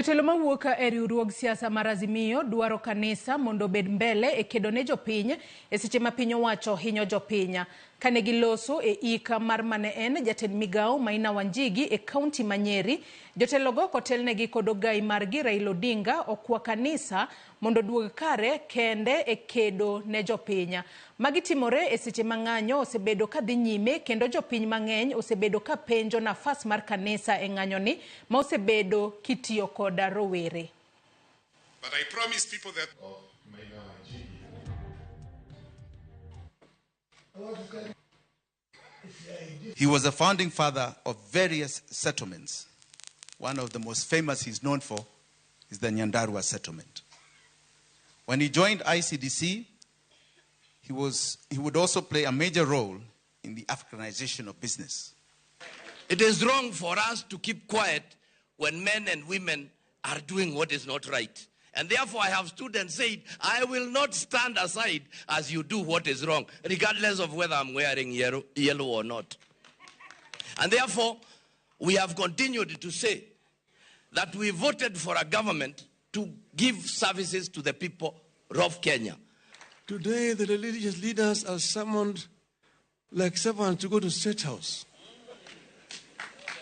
Jotelo mawuok e riwruog siasa mar AZIMIO dwaro kanisa mondo bed mbele e kedo ne jopiny e seche ma piny owacho hinyo jopiny. Kane giloso e ika mar mane en jatend migao Maina Wanjigi e kaunti ma Nyeri, jotelogo kotelnegi kod ogai margi Raila Odinga okwa kanisa mondo duog kare kende e kedo ne jopiny. Magitimore e seche ma ng'anyo osebedo ka dhi nyime kendo jopiny mang'eny osebedo ka penjo nafas mar kanisa e ng'anyoni ma osebedo kitiyo koda rowere. But I promise people that he was a founding father of various settlements. One of the most famous he's known for is the Nyandarua settlement. When he joined ICDC, he would also play a major role in the Africanization of business. It is wrong for us to keep quiet when men and women are doing what is not right. And therefore I have stood and said, I will not stand aside as you do what is wrong, regardless of whether I'm wearing yellow or not. And therefore, we have continued to say that we voted for a government to give services to the people of Kenya. Today, the religious leaders are summoned like servants to go to State House.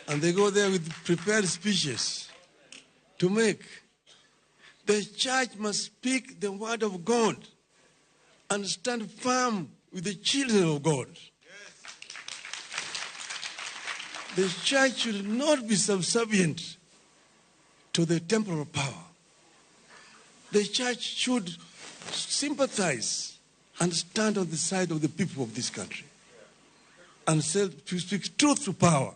And they go there with prepared speeches to make. The church must speak the word of God and stand firm with the children of God. The church should not be subservient to the temporal power. The church should sympathize and stand on the side of the people of this country and speak truth to power.